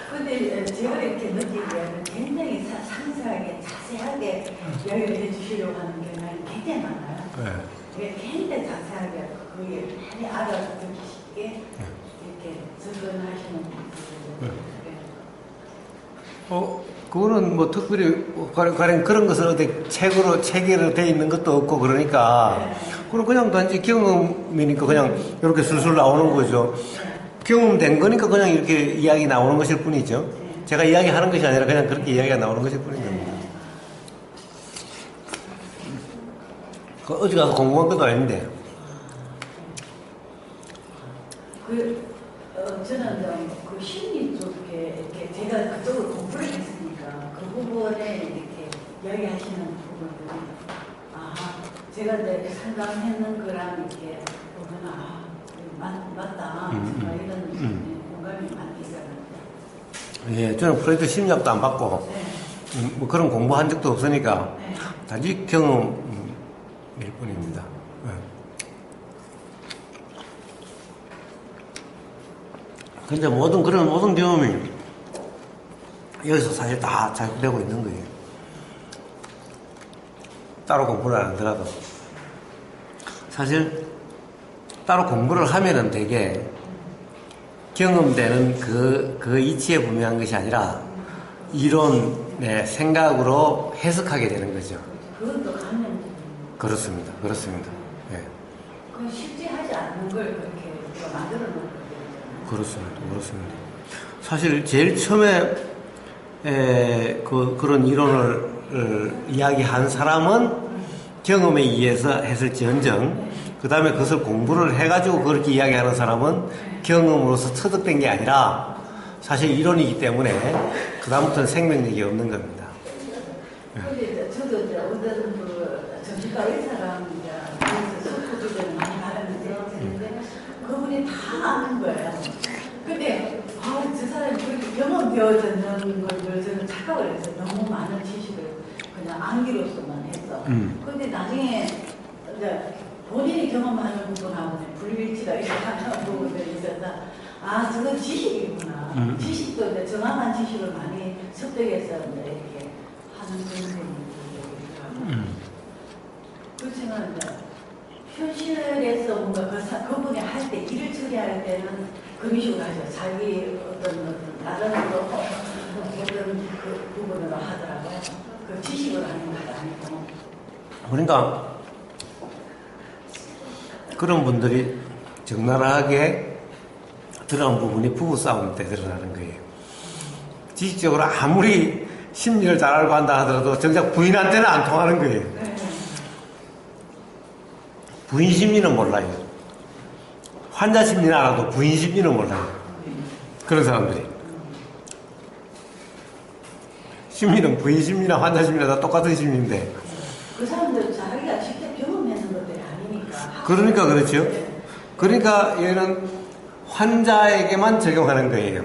근데 제가 이렇게 느끼기에는 굉장히 상세하게 자세하게 이야기를 해주시려고 하는 경향이 굉장히 많아요. 네. 굉장히 자세하게 그게 많이 알아듣기쉽게 이렇게 접근하시는 분들. 그거는 뭐 특별히 가령 그런 것을 어디 책으로 체계로 돼 있는 것도 없고 그러니까 그건 그냥 단지 경험이니까 그냥 이렇게 술술 나오는 거죠. 경험된 거니까 그냥 이렇게 이야기 나오는 것일 뿐이죠. 제가 이야기하는 것이 아니라 그냥 그렇게 이야기가 나오는 것일 뿐인 겁니다. 어디 가서 공부한 것도 아닌데. 저는 그 심리 쪽에 이렇게 제가 그쪽을 공부를 했으니까 그 부분에 이렇게 이야기하시는 부분들이 제가 이제 상담했는 거랑 이렇게 보면 맞다 이런 공감이 많이 있어요. 예, 저는 프로이트 심리학도 안 받고 뭐 그런 공부한 적도 없으니까 단지 경험일 뿐입니다. 근데 모든 경험이 여기서 사실 다 자극되고 있는 거예요. 따로 공부를 안 하더라도. 사실 따로 공부를 하면은 되게 경험되는 그 이치에 분명한 것이 아니라 이론의 생각으로 해석하게 되는 거죠. 그것도 가면 그렇습니다. 예. 그 쉽지 하지 않는 걸 그렇게 만들어 놓은 거죠. 그렇습니다. 사실 제일 처음에 그런 이론을 이야기한 사람은 경험에 의해서 했을지언정 그 다음에 그것을 공부를 해가지고 그렇게 이야기하는 사람은 경험으로서 터득된 게 아니라 사실 이론이기 때문에 그 다음부터는 생명력이 없는 겁니다. 근데 저도 이제 어떤 그 정신과 의사랑 이제 수업을 많이 받았는데 그분이 다 아는 거예요. 근데 저 사람이 그렇게 경험되어졌는 걸 저는 착각을 했어요. 너무 많은 지식을 그냥 암기로서만 했어. 근데 나중에 이제 본인이 경험하는 부분하고는 불일치가 이렇게 하는 부분들이 있어서 저건 지식이구나. 지식도 이제 정확한 지식을 많이 습득해서 이렇게 하는 그런 부분이 그렇지만 이제 현실에서 뭔가 그분이 할 때 일을 처리할 때는 그런 식으로 하죠. 자기 어떤 나름으로 어떤 그 부분으로 하더라고요. 그 지식을 하는 건 아니고. 그러니까 그런 분들이 적나라하게 드러난 부분이 부부싸움 때 드러나는 거예요. 지식적으로 아무리 심리를 잘 알고 한다 하더라도 정작 부인한테는 안 통하는 거예요. 부인 심리는 몰라요. 환자 심리는 알아도 부인 심리는 몰라요. 그런 사람들이. 심리는 부인 심리나 환자 심리나 다 똑같은 심리인데. 그 사람들은 자기가 직접 경험하는 것들이 아니니까. 그러니까 그렇죠. 그러니까 얘는 환자에게만 적용하는 거예요.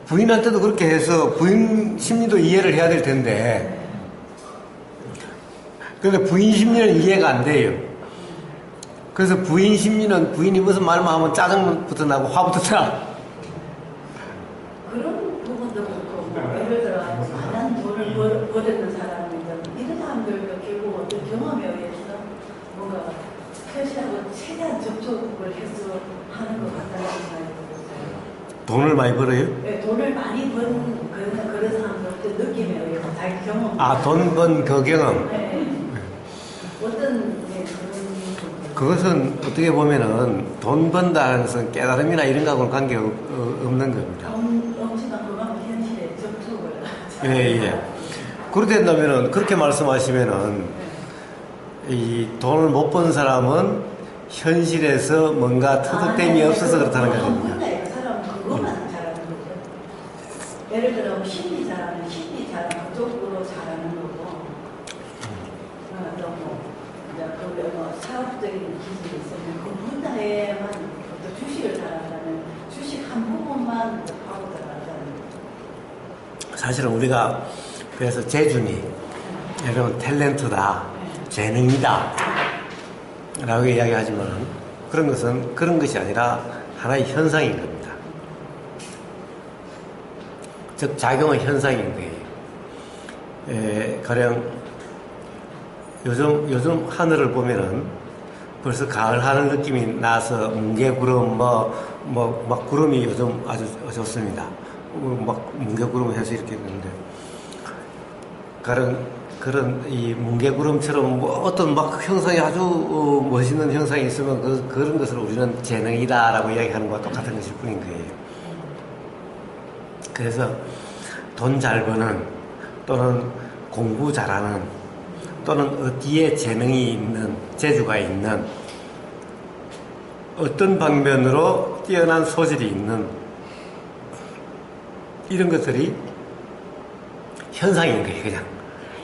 부인한테도 그렇게 해서 부인 심리도 이해를 해야 될 텐데. 그런데 부인 심리는 이해가 안 돼요. 그래서 부인 심리는 부인이 무슨 말만 하면 짜증부터 나고 화부터 나. 그런 부분도 그렇고, 예를 들어, 많은 돈을 벌었는 사람이든, 이런 사람들도 결국 어떤 경험에 의해서 뭔가 현실하고 최대한 접촉을 해서 하는 것 같다는 생각이 들었어요. 돈을 많이 벌어요? 네, 돈을 많이 번 그런 사람들 느낌에 의해서 자기 경험. 돈 번 그 경험. 네. 어떤 그것은 어떻게 보면은 돈 번다는 것은 깨달음이나 이런 거하고는 관계없는 겁니다. 엄청난 그만 현실에 접촉을. 예. 그렇게 된다면은, 그렇게 말씀하시면은, 이 돈을 못 번 사람은 현실에서 뭔가 터득됨이 없어서 그렇다는 거 아닙니까? 그 사람은 그것만 잘하는 거죠. 예를 들어 심리 잘하는 심리 잘하는 그쪽으로 잘하는 거고, 뭐 사업적인 기술이 있으면 그 분야에만 어떤 주식을 잘한다면 주식 한 부분만 하고 들어가잖아요. 사실은 우리가 그래서 재준이, 여러분 탤런트다, 재능이다 라고 이야기하지만 그런 것은 그런 것이 아니라 하나의 현상인 겁니다. 즉 작용의 현상인 거예요. 가령 요즘 하늘을 보면은 벌써 가을 하늘 느낌이 나서 뭉게구름 막 구름이 요즘 아주 좋습니다. 막 뭉게구름 해서 이렇게 있는데 그런 이 뭉게구름처럼 어떤 막 형상이 아주 멋있는 형상이 있으면 그런 것을 우리는 재능이다라고 이야기하는 것과 똑같은 것일 뿐인 거예요. 그래서 돈 잘 버는 또는 공부 잘하는 또는 어디에 재능이 있는 재주가 있는 어떤 방면으로 뛰어난 소질이 있는 이런 것들이 현상인 거예요. 그냥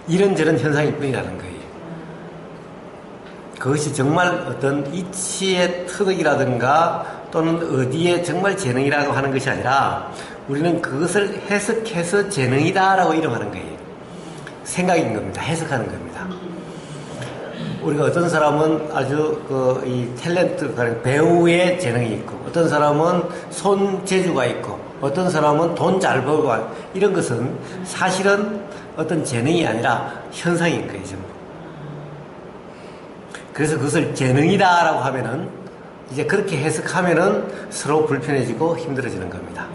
이런저런 현상일 뿐이라는 거예요. 그것이 정말 어떤 이치의 터득이라든가 또는 어디에 정말 재능이라고 하는 것이 아니라 우리는 그것을 해석해서 재능이다라고 이름하는 거예요. 생각인 겁니다. 해석하는 겁니다. 우리가 어떤 사람은 아주 이 탤런트, 배우의 재능이 있고, 어떤 사람은 손재주가 있고, 어떤 사람은 돈 잘 벌고, 이런 것은 사실은 어떤 재능이 아니라 현상인 거예요, 전부. 그래서 그것을 재능이다라고 하면은, 이제 그렇게 해석하면은 서로 불편해지고 힘들어지는 겁니다.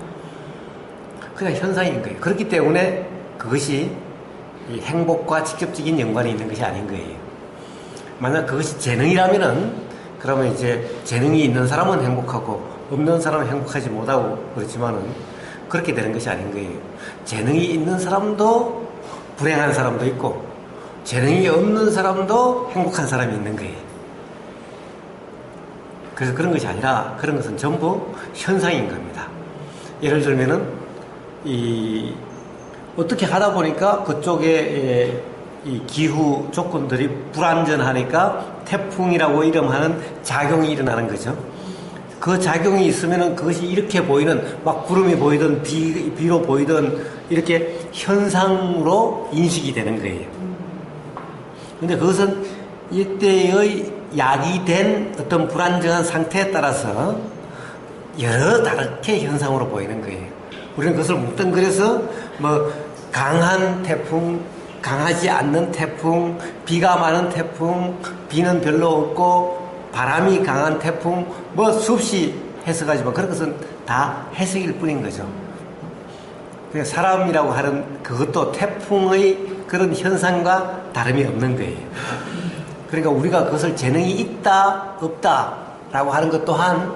그냥 현상인 거예요. 그렇기 때문에 그것이 이 행복과 직접적인 연관이 있는 것이 아닌 거예요. 만약 그것이 재능이라면은, 그러면 이제 재능이 있는 사람은 행복하고, 없는 사람은 행복하지 못하고, 그렇지만은, 그렇게 되는 것이 아닌 거예요. 재능이 있는 사람도 불행한 사람도 있고, 재능이 없는 사람도 행복한 사람이 있는 거예요. 그래서 그런 것이 아니라, 그런 것은 전부 현상인 겁니다. 예를 들면은, 어떻게 하다 보니까 그쪽에 이 기후 조건들이 불안전하니까 태풍이라고 이름하는 작용이 일어나는 거죠. 그 작용이 있으면은 그것이 이렇게 보이는, 막 구름이 보이든 비로 보이든 이렇게 현상으로 인식이 되는 거예요. 근데 그것은 이때의 야기된 어떤 불안정한 상태에 따라서 여러 다르게 현상으로 보이는 거예요. 우리는 그것을 뭉뚱그려서 강한 태풍, 강하지 않는 태풍, 비가 많은 태풍, 비는 별로 없고 바람이 강한 태풍, 수없이 해석하지만 그런 것은 다 해석일 뿐인 거죠. 그냥 사람이라고 하는 그것도 태풍의 그런 현상과 다름이 없는 거예요. 그러니까 우리가 그것을 재능이 있다, 없다라고 하는 것 또한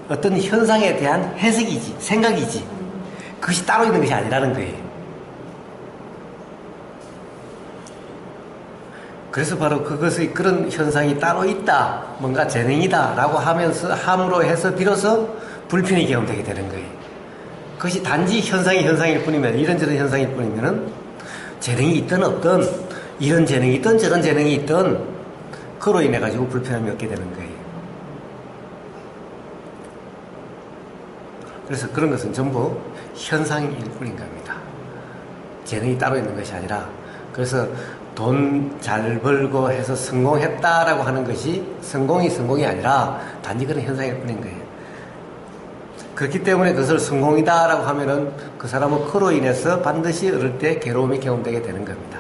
어떤 현상에 대한 해석이지, 생각이지. 그것이 따로 있는 것이 아니라는 거예요. 그래서 바로 그것의 그런 현상이 따로 있다, 뭔가 재능이다 라고 함으로 해서 비로소 불편이 경험되게 되는 거예요. 그것이 단지 현상일 뿐이면, 이런저런 현상일 뿐이면은 재능이 있든 없든, 이런 재능이 있든 저런 재능이 있든 그로 인해 가지고 불편함이 없게 되는 거예요. 그래서 그런 것은 전부 현상일 뿐인 겁니다. 재능이 따로 있는 것이 아니라, 그래서 돈 잘 벌고 해서 성공했다라고 하는 것이 성공이 아니라 단지 그런 현상일 뿐인 거예요. 그렇기 때문에 그것을 성공이다라고 하면은 그 사람은 그로 인해서 반드시 어릴 때 괴로움이 경험되게 되는 겁니다.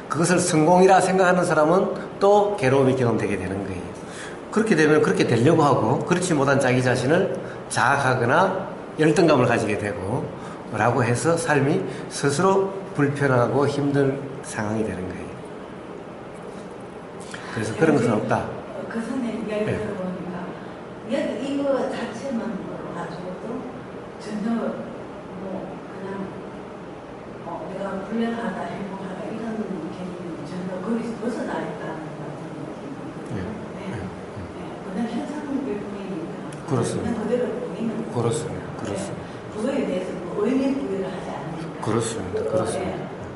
그것을 성공이라 생각하는 사람은 또 괴로움이 경험되게 되는 거예요. 그렇게 되면 그렇게 되려고 하고, 그렇지 못한 자기 자신을 자학하거나 열등감을 가지게 되고 라고 해서 삶이 스스로 불편하고 힘든 상황이 되는 거예요. 그래서 그런 것은 없다. 그 선생님 이야기 들어보니까 이거 자체만 가지고도 전혀 그냥 내가 불행하다, 행복하다 이런 개념이 전혀 거기서 벗어나 있다는 것 같은 느낌이 그냥 현상일 뿐이니까. 그렇습니다. 그냥 그대로 보이는 거죠. 그렇습니다. 그거에 대해서 의미 부여를 하지 않으니까. 그렇습니다.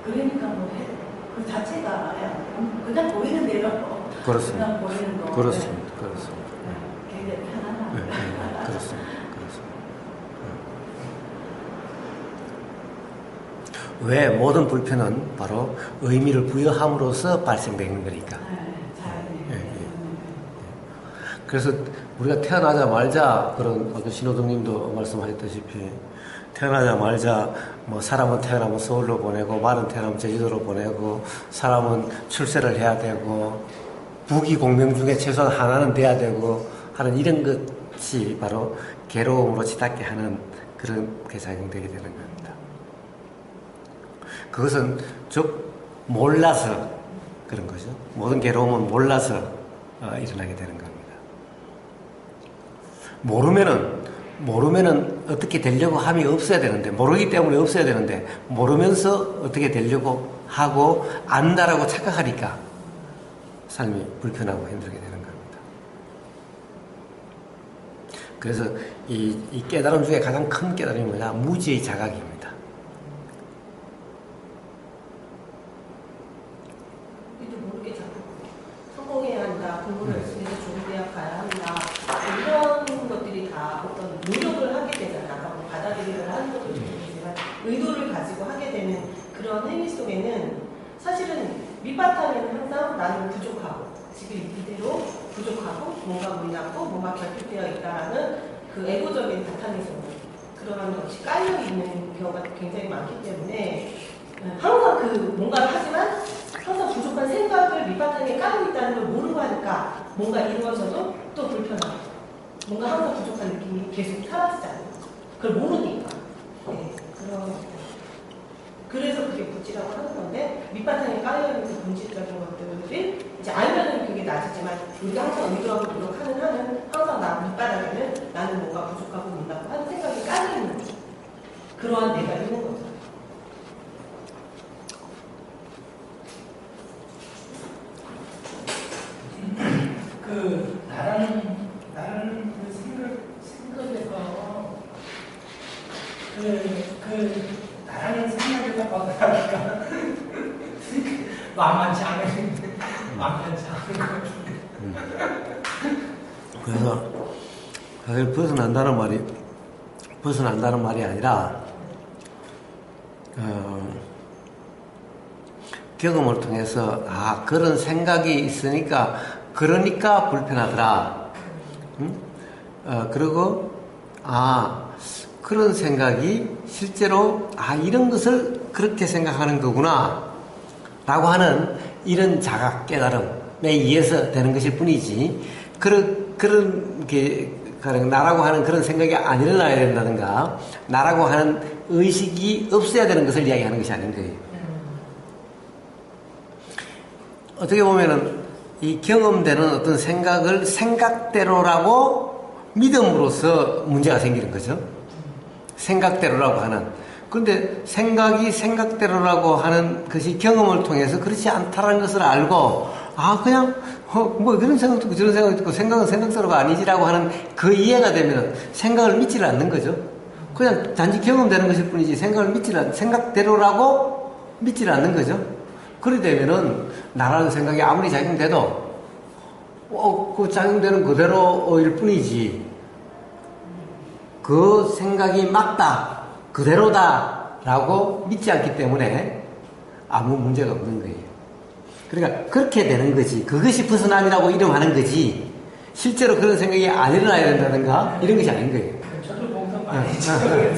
그러니까 그 자체가 그냥 보이는 대로 그렇습니다. 그냥 보이는 거. 그렇습니다. 굉장히 편안하다. 그렇습니다. 왜 모든 불편은 바로 의미를 부여함으로써 발생되는 거니까. 그래서 우리가 태어나자마자 그런 아까 신호등님도 말씀하셨다시피 태어나자마자 뭐 사람은 태어나면 서울로 보내고 말은 태어나면 제주도로 보내고 사람은 출세를 해야 되고 부귀 공명 중에 최소한 하나는 돼야 되고 하는 이런 것이 바로 괴로움으로 치닫게 하는 그런 게 작용되게 되는 겁니다. 그것은 즉 몰라서 그런 거죠. 모든 괴로움은 몰라서 일어나게 되는 겁니다. 모르면은 어떻게 되려고 함이 없어야 되는데, 모르기 때문에 없어야 되는데, 모르면서 어떻게 되려고 하고, 안다라고 착각하니까 삶이 불편하고 힘들게 되는 겁니다. 그래서 이 깨달음 중에 가장 큰 깨달음이 뭐냐? 무지의 자각입니다. 성공해야 한다, 공부를 열심히 해서 좋은 대학 가야 한다, 이런 것들이 다 어떤 노력을 하게 되잖아요. 아까 뭐 받아들이기를 하는 것도 좋겠지만 의도를 가지고 하게 되는 그런 행위 속에는 사실은 밑바탕에는 항상 나는 부족하고 지금 이대로 부족하고 뭔가 못났고 뭔가 결핍되어 있다라는 그 에고적인 바탕에서 그런 것이 깔려있는 경우가 굉장히 많기 때문에 항상 그 뭔가를 하지만 항상 부족한 생각을 밑바탕에 깔고 있다는 걸 모르고 하니까 뭔가 이루어져도 또 불편하고 뭔가 항상 부족한 느낌이 계속 사라지지 않는 거죠. 그걸 모르니까. 네, 그래서 그게 무지라고 하는 건데 밑바탕에 깔려있는 그 본질적인 것들이 이제 알면은 그게 낮이지만 우리가 항상 의도하고 노력하는 한은 항상 나 밑바닥에는 나는 뭔가 부족하고 못나고 하는 생각이 깔려있는 거죠. 그러한 내가 있는 거죠. 그 나라는 그 생각에서 그 나라는 생각에서 벗어나기가 만만치 않은 것 같은데. 그래서 사실 벗어난다는 말이 아니라 경험을 통해서 그런 생각이 있으니까 그러니까 불편하더라. 그리고 그런 생각이 실제로 이런 것을 그렇게 생각하는 거구나 라고 하는 이런 자각 깨달음에 의해서 되는 것일 뿐이지 그런 게 나라고 하는 그런 생각이 안 일어나야 된다든가 나라고 하는 의식이 없어야 되는 것을 이야기하는 것이 아닌 거예요. 어떻게 보면은 이 경험되는 어떤 생각을 생각대로라고 믿음으로써 문제가 생기는 거죠. 생각대로라고 하는. 그런데 생각이 생각대로라고 하는 것이 경험을 통해서 그렇지 않다라는 것을 알고 그냥 뭐 이런 생각도 있고 저런 생각도 있고 생각은 생각대로가 아니지라고 하는 그 이해가 되면 생각을 믿지를 않는 거죠. 그냥 단지 경험되는 것일 뿐이지 생각대로라고 믿지를 않는 거죠. 그리 되면은 나라는 생각이 아무리 작용돼도 그 작용되는 그대로일 뿐이지 그 생각이 맞다 그대로다 라고 믿지 않기 때문에 아무 문제가 없는 거예요. 그러니까 그렇게 되는 거지. 그것이 벗어남이라고 이름하는 거지 실제로 그런 생각이 안 일어나야 된다든가 이런 것이 아닌 거예요. 저도 공감 많이 했어요.